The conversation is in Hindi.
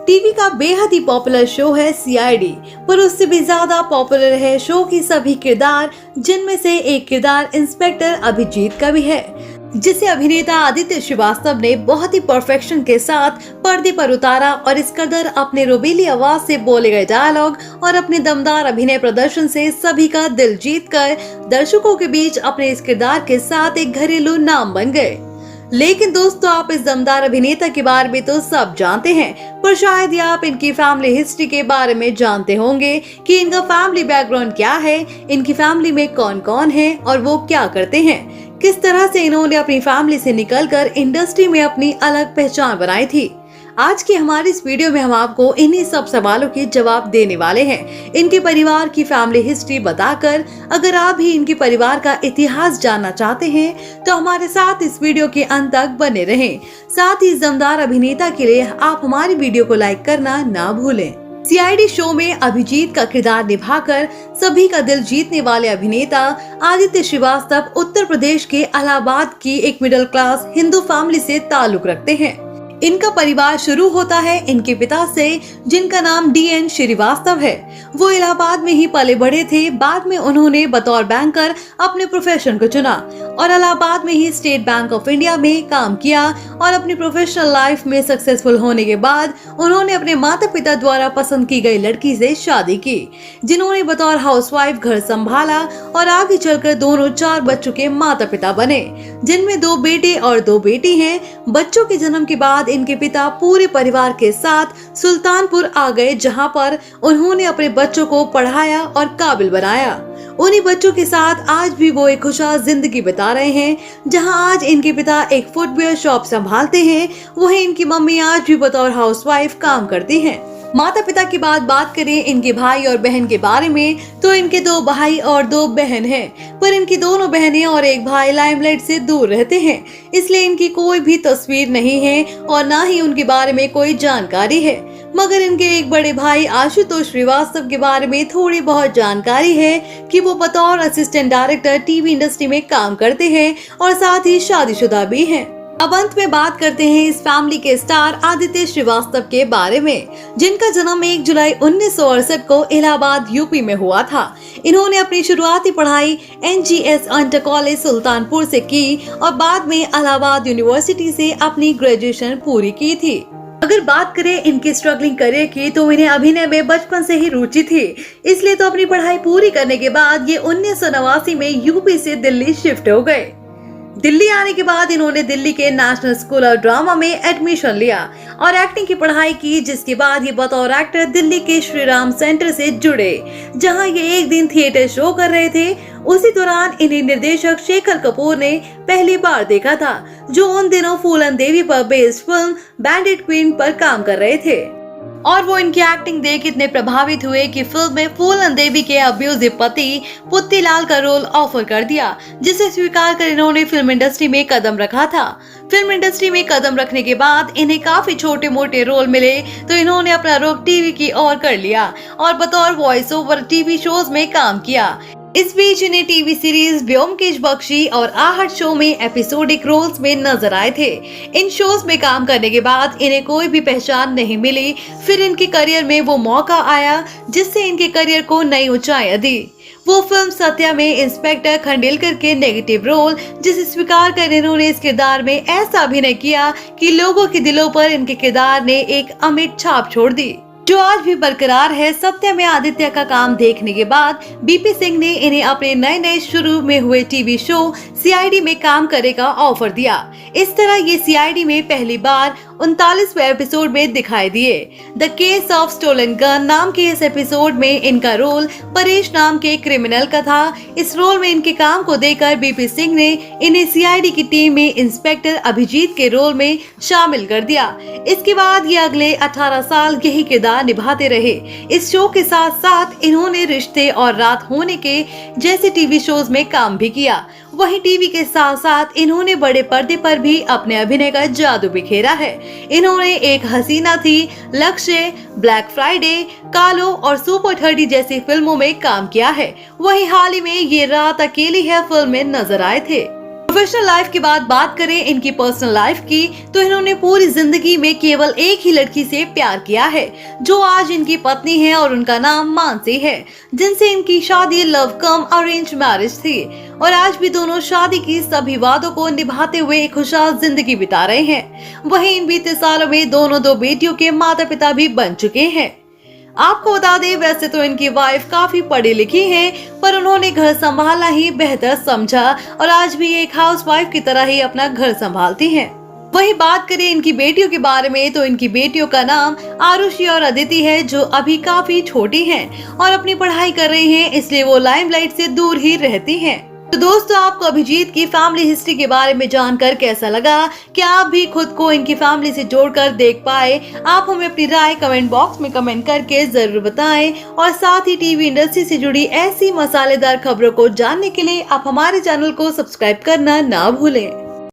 टीवी का बेहद ही पॉपुलर शो है सीआईडी, पर उससे भी ज्यादा पॉपुलर है शो की सभी किरदार, जिनमें से एक किरदार इंस्पेक्टर अभिजीत का भी है, जिसे अभिनेता आदित्य श्रीवास्तव ने बहुत ही परफेक्शन के साथ पर्दे पर उतारा और इस कदर अपने रोबीली आवाज से बोले गए डायलॉग और अपने दमदार अभिनय प्रदर्शन से सभी का दिल जीतकर दर्शकों के बीच अपने इस किरदार के साथ एक घरेलू नाम बन गए। लेकिन दोस्तों, आप इस दमदार अभिनेता के बारे में तो सब जानते हैं, पर शायद ही आप इनकी फैमिली हिस्ट्री के बारे में जानते होंगे कि इनका फैमिली बैकग्राउंड क्या है, इनकी फैमिली में कौन कौन है और वो क्या करते हैं, किस तरह से इन्होंने अपनी फैमिली से निकलकर इंडस्ट्री में अपनी अलग पहचान बनाई थी। आज की हमारी इस वीडियो में हम आपको इन्हीं सब सवालों के जवाब देने वाले हैं, इनके परिवार की फैमिली हिस्ट्री बताकर। अगर आप भी इनके परिवार का इतिहास जानना चाहते हैं तो हमारे साथ इस वीडियो के अंत तक बने रहें। साथ ही इस दमदार अभिनेता के लिए आप हमारी वीडियो को लाइक करना ना भूलें। सीआईडी शो में अभिजीत का किरदार निभाकर सभी का दिल जीतने वाले अभिनेता आदित्य श्रीवास्तव उत्तर प्रदेश के इलाहाबाद की एक मिडिल क्लास हिंदू फैमिली से ताल्लुक रखते हैं। इनका परिवार शुरू होता है इनके पिता से, जिनका नाम डीएन श्रीवास्तव है। वो इलाहाबाद में ही पले बढ़े थे। बाद में उन्होंने बतौर बैंकर अपने प्रोफेशन को चुना और इलाहाबाद में ही स्टेट बैंक ऑफ इंडिया में काम किया और अपनी प्रोफेशनल लाइफ में सक्सेसफुल होने के बाद उन्होंने अपने माता पिता द्वारा पसंद की गई लड़की से शादी की, जिन्होंने बतौर हाउसवाइफ घर संभाला और आगे चलकर दोनों 4 बच्चों के माता पिता बने, जिनमें 2 बेटे और 2 बेटी हैं। बच्चों के जन्म के बाद इनके पिता पूरे परिवार के साथ सुल्तानपुर आ गए, जहां पर उन्होंने अपने बच्चों को पढ़ाया और काबिल बनाया। उन्हीं बच्चों के साथ आज भी वो एक खुशहाल जिंदगी बिता रहे हैं। जहां आज इनके पिता एक फुटवेयर शॉप संभालते हैं, वहीं इनकी मम्मी आज भी बतौर हाउसवाइफ काम करती हैं। माता पिता की बात करें इनके भाई और बहन के बारे में तो इनके 2 भाई और 2 बहन हैं, पर इनकी दोनों बहनें और एक भाई लाइमलाइट से दूर रहते हैं, इसलिए इनकी कोई भी तस्वीर नहीं है और ना ही उनके बारे में कोई जानकारी है। मगर इनके एक बड़े भाई आशुतोष श्रीवास्तव के बारे में थोड़ी बहुत जानकारी है कि वो बतौर असिस्टेंट डायरेक्टर टीवी इंडस्ट्री में काम करते हैं और साथ ही शादीशुदा भी हैं। अब अंत में बात करते हैं इस फैमिली के स्टार आदित्य श्रीवास्तव के बारे में, जिनका जन्म 1 जुलाई 1968 को इलाहाबाद यूपी में हुआ था। इन्होंने अपनी शुरुआती पढ़ाई एनजीएस इंटर कॉलेज सुल्तानपुर से की और बाद में इलाहाबाद यूनिवर्सिटी से अपनी ग्रेजुएशन पूरी की थी। अगर बात करें इनके स्ट्रगलिंग करियर की तो इन्हें अभिनय में बचपन से ही रुचि थी, इसलिए तो अपनी पढ़ाई पूरी करने के बाद ये 1989 में यूपी से दिल्ली शिफ्ट हो गए। दिल्ली आने के बाद इन्होंने दिल्ली के नेशनल स्कूल ऑफ ड्रामा में एडमिशन लिया और एक्टिंग की पढ़ाई की, जिसके बाद ये बतौर एक्टर दिल्ली के श्री राम सेंटर से जुड़े, जहां ये एक दिन थिएटर शो कर रहे थे। उसी दौरान इन्हें निर्देशक शेखर कपूर ने पहली बार देखा था, जो उन दिनों फूलन देवी पर बेस्ड फिल्म बैंडिट क्वीन पर काम कर रहे थे और वो इनकी एक्टिंग देख इतने प्रभावित हुए कि फिल्म में फूलन देवी के अब्यूजिव पति पुत्तीलाल का रोल ऑफर कर दिया, जिसे स्वीकार कर इन्होंने फिल्म इंडस्ट्री में कदम रखा था। फिल्म इंडस्ट्री में कदम रखने के बाद इन्हें काफी छोटे मोटे रोल मिले तो इन्होंने अपना रुख टीवी की ओर कर लिया और बतौर वॉइस ओवर टीवी शोज में काम किया। इस बीच इन्हें टीवी सीरीज ब्योमकेश बख्शी और आहट शो में एपिसोडिक रोल्स में नजर आए थे। इन शोज में काम करने के बाद इन्हें कोई भी पहचान नहीं मिली। फिर इनके करियर में वो मौका आया जिससे इनके करियर को नई ऊंचाइयां दी। वो फिल्म सत्या में इंस्पेक्टर खंडेलकर के नेगेटिव रोल, जिसे स्वीकार कर इन्होंने इस किरदार में ऐसा अभिनय किया कि लोगों के दिलों पर इनके किरदार ने एक अमिट छाप छोड़ दी, जो आज भी बरकरार है। सत्या में आदित्य का काम देखने के बाद बीपी सिंह ने इन्हें अपने नए शुरू में हुए टीवी शो सीआईडी में काम करने का ऑफर दिया। इस तरह ये सीआईडी में पहली बार 39वें एपिसोड में दिखाई दिए। The case of stolen gun नाम के इस एपिसोड में इनका रोल परेश नाम के क्रिमिनल का था। इस रोल में इनके काम को देखकर बीपी सिंह ने इन्हें सीआईडी की टीम में इंस्पेक्टर अभिजीत के रोल में शामिल कर दिया। इसके बाद ये अगले 18 साल यही किरदार निभाते रहे। इस शो के साथ साथ इन्होंने रिश्ते और रात होने के जैसे टीवी शोज में काम भी किया। वहीं टीवी के साथ साथ इन्होंने बड़े पर्दे पर भी अपने अभिनय का जादू बिखेरा है। इन्होंने एक हसीना थी, लक्ष्य, ब्लैक फ्राइडे, कालो और सुपर 30 जैसी फिल्मों में काम किया है। वहीं हाल ही में ये रात अकेली है फिल्म में नजर आए थे। प्रोफेशनल लाइफ के बाद बात करें इनकी पर्सनल लाइफ की, तो इन्होंने पूरी जिंदगी में केवल एक ही लड़की से प्यार किया है, जो आज इनकी पत्नी है और उनका नाम मानसी है, जिनसे इनकी शादी लव कम अरेंज मैरिज थी और आज भी दोनों शादी की सभी वादों को निभाते हुए एक खुशहाल जिंदगी बिता रहे हैं। वहीं इन बीते सालों में दोनों दो बेटियों के माता पिता भी बन चुके हैं। आपको बता दें, वैसे तो इनकी वाइफ काफी पढ़ी लिखी हैं, पर उन्होंने घर संभालना ही बेहतर समझा और आज भी एक हाउसवाइफ की तरह ही अपना घर संभालती हैं। वही बात करें इनकी बेटियों के बारे में, तो इनकी बेटियों का नाम आरुषि और अदिति है, जो अभी काफी छोटी हैं और अपनी पढ़ाई कर रही हैं, इसलिए वो लाइमलाइट से दूर ही रहती हैं। तो दोस्तों, आपको अभिजीत की फैमिली हिस्ट्री के बारे में जानकर कैसा लगा? क्या आप भी खुद को इनकी फैमिली से जोड़कर देख पाए? आप हमें अपनी राय कमेंट बॉक्स में कमेंट करके जरूर बताएं और साथ ही टीवी इंडस्ट्री से जुड़ी ऐसी मसालेदार खबरों को जानने के लिए आप हमारे चैनल को सब्सक्राइब करना ना भूलें।